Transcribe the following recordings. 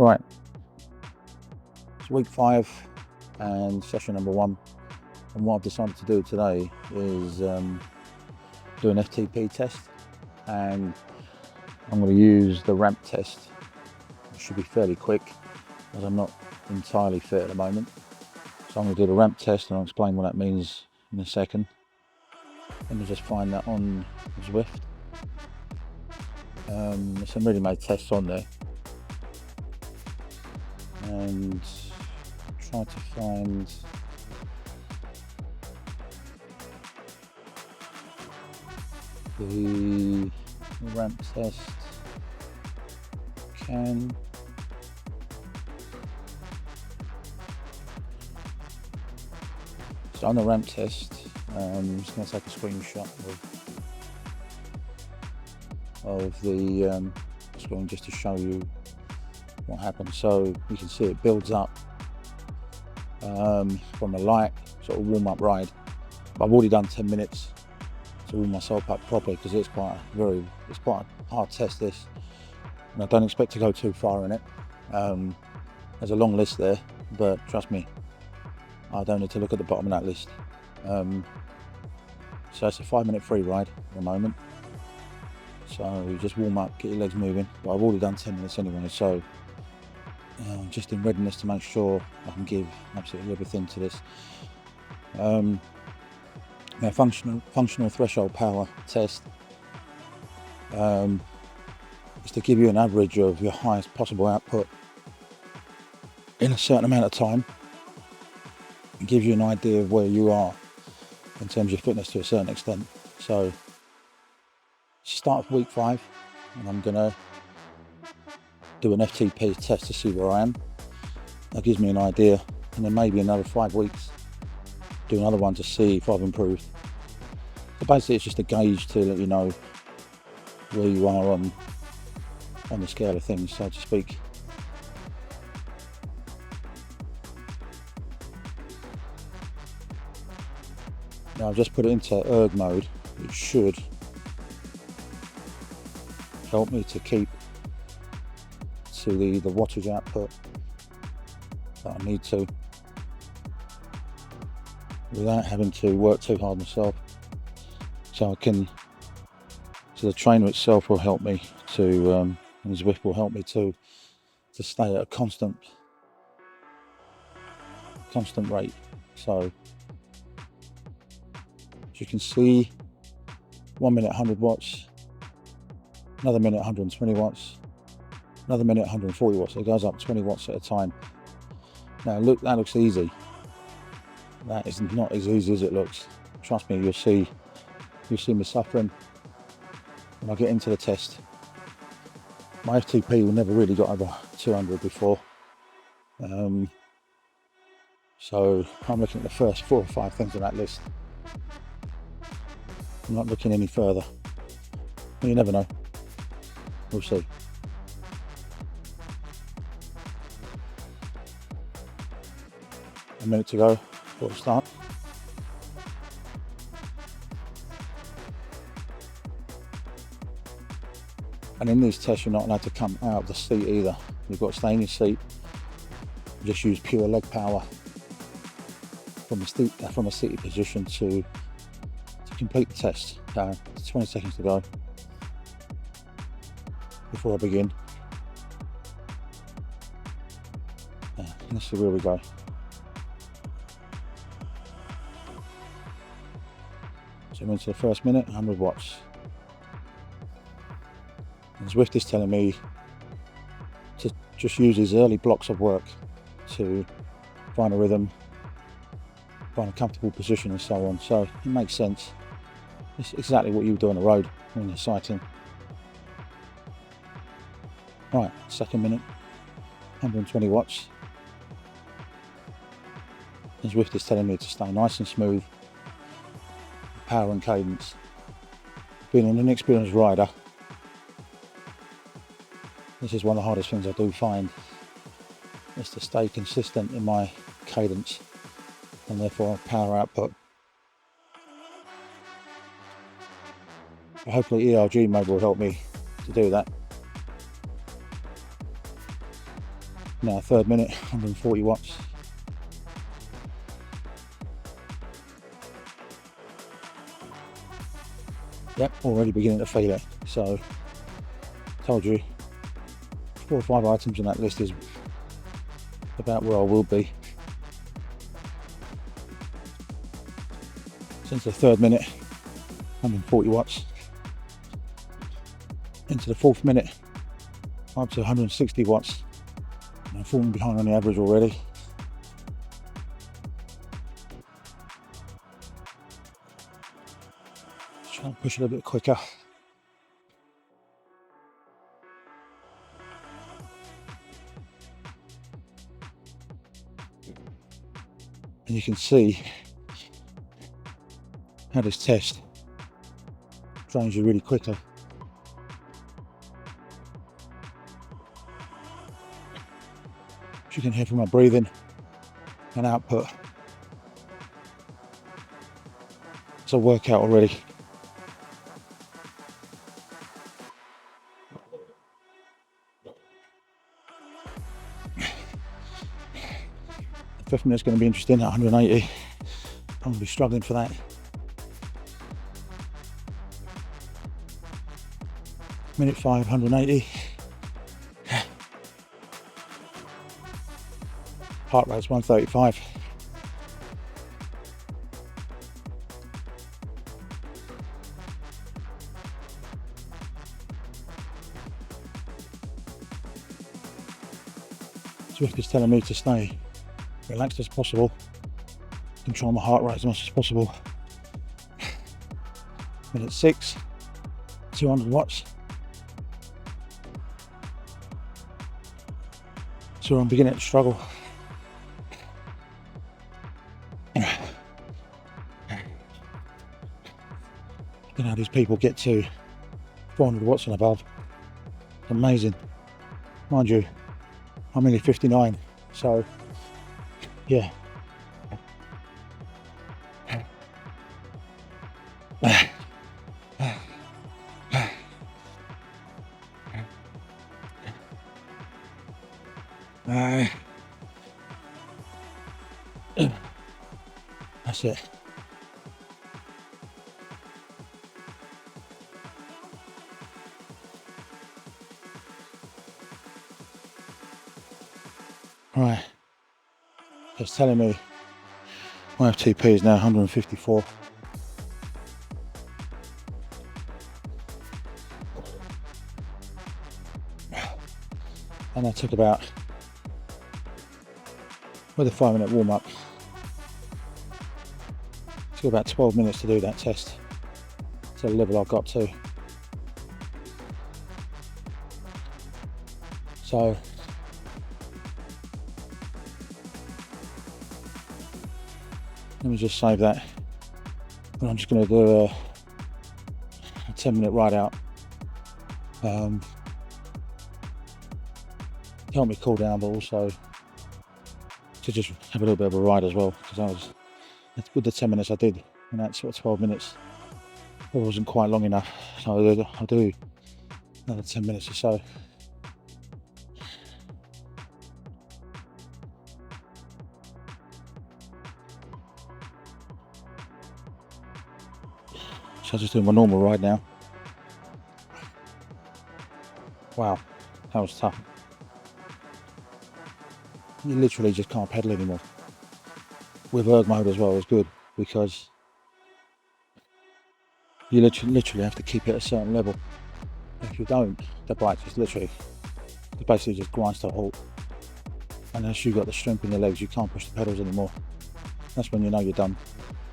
Right, it's week 5 and session number 1, and what I've decided to do today is do an FTP test, and I'm going to use the ramp test. It should be fairly quick as I'm not entirely fit at the moment, so I'm going to do the ramp test and I'll explain what that means in a second. Let me just find that on Zwift. There's some ready-made tests on there, and try to find the ramp test. So on the ramp test, I'm just going to take a screenshot of the screen just to show you what happens. So you can see it builds up from a light sort of warm-up ride. But I've already done 10 minutes to warm myself up properly, because it's quite a hard test, this, and I don't expect to go too far in it. There's a long list there, but trust me, I don't need to look at the bottom of that list. So it's a 5-minute free ride at the moment, so you just warm up, get your legs moving. But I've already done 10 minutes anyway, so just in readiness to make sure I can give absolutely everything to this. Now, functional threshold power test is to give you an average of your highest possible output in a certain amount of time. It gives you an idea of where you are in terms of your fitness to a certain extent. So start of week 5, and I'm going to do an FTP test to see where I am. That gives me an idea, and then maybe another 5 weeks do another one to see if I've improved. So basically it's just a gauge to let you know where you are on the scale of things, so to speak. Now I've just put it into erg mode, which should help me to keep to the wattage output that I need to, without having to work too hard myself. So the trainer itself will help me to, and Zwift will help me to stay at a constant rate. So as you can see, 1 minute 100 watts, another minute 120 watts, another minute 140 watts. It goes up 20 watts at a time. Now look, that looks easy. That is not as easy as it looks. Trust me, you'll see me suffering when I get into the test. My FTP never really got over 200 before. So I'm looking at the first 4 or 5 things on that list. I'm not looking any further. You never know. We'll see. A minute to go before we start. And in these tests, you're not allowed to come out of the seat either. You've got to stay in your seat. Just use pure leg power from a seated position to complete the test. 20 seconds to go before I begin. Let's see where we go. So I'm into the first minute, 100 watts. And Zwift is telling me to just use these early blocks of work to find a rhythm, find a comfortable position and so on. So it makes sense. It's exactly what you would do on the road when you're cycling. Right, second minute, 120 watts. And Zwift is telling me to stay nice and smooth, power and cadence. Being an inexperienced rider, this is one of the hardest things I do find, is to stay consistent in my cadence and therefore power output. Hopefully ERG mode will help me to do that. Now, third minute, 140 watts. Yep, already beginning to feel it. So, told you, 4 or 5 items on that list is about where I will be. Since the third minute, 140 watts. Into the fourth minute, up to 160 watts. And I'm falling behind on the average already. Try and push it a bit quicker. And you can see how this test drains you really quickly. As you can hear from my breathing and output, it's a workout already. The fifth minute's going to be interesting at 180. I'm going to be struggling for that. Minute 5, 180. Heart rate's 135. Zwift is telling me to stay relaxed as possible, control my heart rate as much as possible. Minute 6, 200 watts. So I'm beginning to struggle. You know how these people get to 400 watts and above. Amazing. Mind you, I'm only 59, so yeah. That's it. Right, it's telling me my FTP is now 154. And that took about, with a 5-minute warm up, it took about 12 minutes to do that test to the level I got to. So let me just save that, and I'm just going to do a 10-minute ride out. Help me cool down, but also to just have a little bit of a ride as well, because with the 10 minutes I did in that sort of 12 minutes, it wasn't quite long enough. So I'll do another 10 minutes or so. So I'll just do my normal ride now. Wow, that was tough. You literally just can't pedal anymore. With erg mode as well is good, because you literally have to keep it at a certain level. If you don't, the bike just basically just grinds to a halt. Unless you've got the strength in your legs, you can't push the pedals anymore. That's when you know you're done.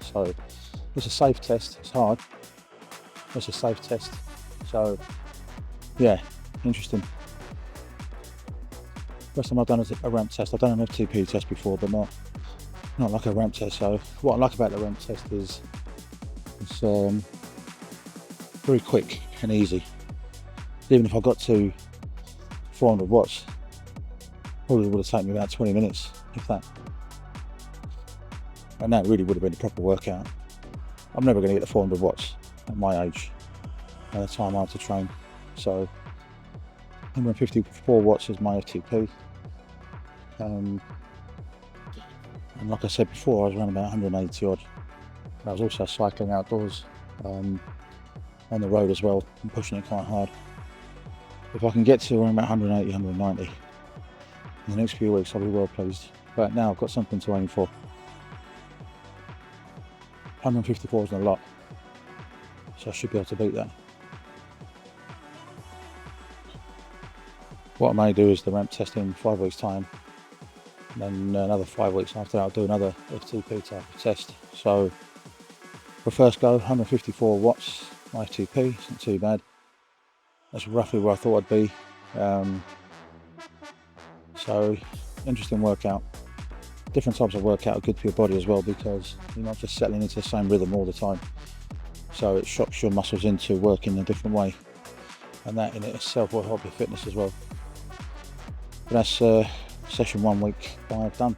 So it's a safe test. It's hard. It's a safe test. So yeah, interesting. First time I've done a ramp test. I've done an FTP test before, but not like a ramp test. So what I like about the ramp test is it's very quick and easy. Even if I got to 400 watts, probably would have taken me about 20 minutes, if that. And that really would have been a proper workout. I'm never going to get the 400 watts at my age, at the time I have to train. So 154 watts is my FTP. And like I said before, I was around about 180 odd. I was also cycling outdoors on the road as well and pushing it quite hard. If I can get to around about 180, 190 in the next few weeks, I'll be well pleased. But now I've got something to aim for. 154 isn't a lot, so I should be able to beat that. What I may do is the ramp test in 5 weeks time, and then another 5 weeks after that I'll do another FTP type of test. So for first go, 154 watts my FTP, it's not too bad. That's roughly where I thought I'd be. So interesting workout. Different types of workout are good for your body as well, because you're not just settling into the same rhythm all the time. So it shocks your muscles into working in a different way, and that in itself will help your fitness as well. But that's session 1 week 5 done.